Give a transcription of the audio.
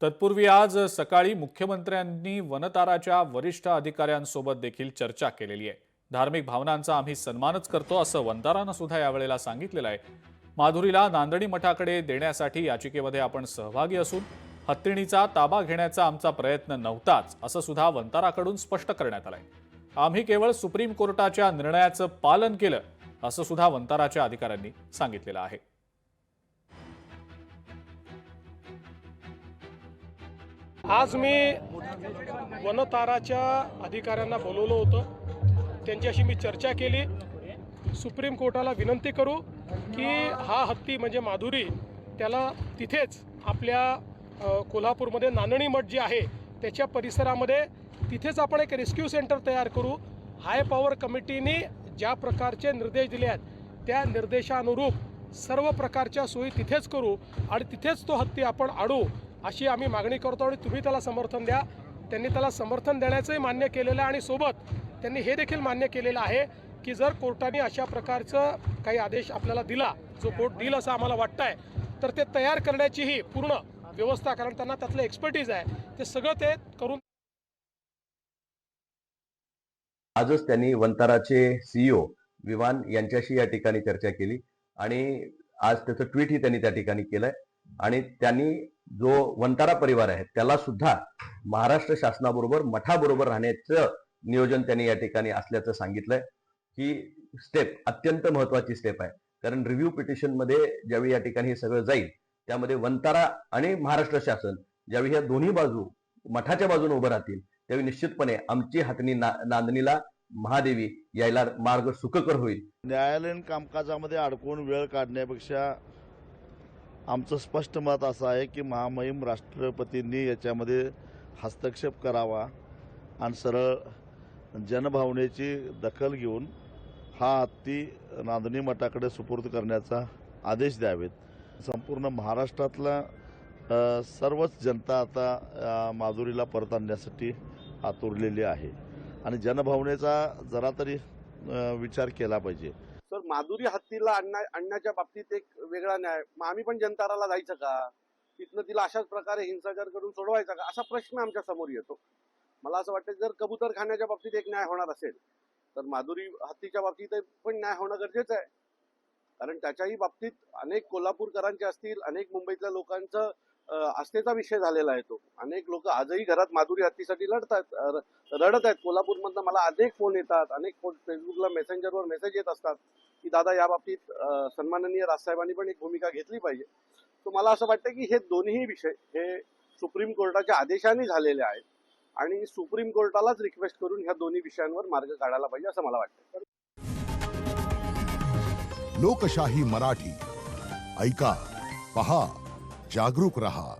तत्पूर्वी आज सकाळी मुख्यमंत्र्यांनी वनताराच्या वरिष्ठ अधिकाऱ्यांसोबत देखील चर्चा केलेली आहे। धार्मिक भावनांचा आम्ही सन्मानच करतो असं वनतारानं सुद्धा यावेळेला सांगितलेलं आहे। माधुरीला नांदणी मठाकडे देण्यासाठी याचिकेमध्ये आपण सहभागी असून हत्तीणीचा ताबा घेण्याचा आमचा प्रयत्न नव्हताच असं सुद्धा वनताराकडून स्पष्ट करण्यात आलंय। आम्ही केवळ सुप्रीम कोर्टाच्या निर्णयाचं पालन केलं असं सुद्धा वनताराच्या अधिकाऱ्यांनी सांगितलेलं आहे। आज मी वनताराच्या अधिकाऱ्यांना बोलवलं होतं, त्यांच्याशी मी चर्चा केली। सुप्रीम कोर्टाला विनंती करू की हा हत्ती म्हणजे माधुरी त्याला तिथेच आपल्या कोल्हापूरमध्ये नांदणी मठ जे आहे त्याच्या परिसरामध्ये तिथेच आपण एक रेस्क्यू सेंटर तयार करू। हाय पॉवर कमिटीने ज्या प्रकारचे निर्देश दिले आहेत त्या निर्देशानुरूप सर्व प्रकारच्या सोयी तिथेच करू आणि तिथेच तो हत्ती आपण आणू अशी आम्ही मागणी करतो आणि तुम्ही त्याला समर्थन द्या। त्यांनी त्याला समर्थन देण्याचंही मान्य केलेलं आहे आणि सोबत त्यांनी हे देखील मान्य केलेलं आहे की जर कोर्टाने अशा प्रकारचं काही आदेश आपल्याला दिला, जो कोर्ट देईल असं आम्हाला वाटतंय, तर ते तयार करण्याचीही पूर्ण व्यवस्था, कारण त्यांना त्यातलं एक्सपर्टीज आहे, ते सगळं ते करून। आजच त्यांनी वनताराचे सीईओ विमान यांच्याशी या ठिकाणी चर्चा केली आणि आज त्याचं ट्विटही त्यांनी त्या ठिकाणी केलंय आणि त्यांनी जो वनतारा परिवार आहे त्याला सुद्धा महाराष्ट्र शासनाबरोबर मठाबरोबर राहण्याचं नियोजन त्यांनी या ठिकाणी असल्याचं सांगितलंय। ही स्टेप अत्यंत महत्वाची स्टेप आहे, कारण रिव्ह्यू पिटिशन मध्ये ज्यावेळी या ठिकाणी हे सगळं जाईल त्यामध्ये वनतारा आणि महाराष्ट्र शासन ज्यावेळी ह्या दोन्ही बाजू मठाच्या बाजूने उभं राहतील त्यावेळी निश्चितपणे आमची हत्ती नांदणीला महादेवी यायला मार्ग सुखकर होईल। न्यायालयीन कामकाजामध्ये अडकून वेळ काढण्यापेक्षा आमचं स्पष्ट मत असं आहे की महामहिम राष्ट्रपतींनी याच्यामध्ये हस्तक्षेप करावा आणि सरळ जनभावनेची दखल घेऊन हा हत्ती नांदणी मठाकडे सुपूर्द करण्याचा आदेश द्यावेत। संपूर्ण महाराष्ट्रातला सर्वच जनता आता माधुरीला परत आणण्यासाठी आतुरलेली आहे आणि जनभावनेचा जरा तरी विचार केला पाहिजे। सर, माधुरी हत्तीला आणण्याच्या बाबतीत एक वेगळा न्याय, मग आम्ही पण जंताराला जायचं का, तिथनं तिला अशाच प्रकारे हिंसाचार करून सोडवायचा का, असा प्रश्न आमच्या समोर येतो। मला असं वाटतं जर कबूतर खाण्याच्या बाबतीत एक न्याय होणार असेल तर माधुरी हत्तीच्या बाबतीत पण न्याय होणं गरजेचं आहे, कारण त्याच्याही बाबतीत अनेक कोल्हापूरकरांचे असतील, अनेक मुंबईतल्या लोकांचं आस्थेचा विषय झालेला आहे तो। अनेक लोक आजही घरात माधुरी हत्तीसाठी रडत आहेत। कोल्हापूरमधनं मला अनेक फोन येतात, अनेक फेसबुकला मेसेंजरवर मेसेज येत असतात की दादा या बाबतीत सन्माननीय राजसाहेबांनी पण एक भूमिका घेतली पाहिजे। तर मला असं वाटतं की हे दोन्ही विषय हे सुप्रीम कोर्टाच्या आदेशाने झालेले आहेत आणि सुप्रीम कोर्टालाच रिक्वेस्ट करून ह्या दोन्ही विषयांवर मार्ग काढायला पाहिजे असं मला वाटतं। लोकशाही मराठी ऐका, पहा, जागरूक रहा।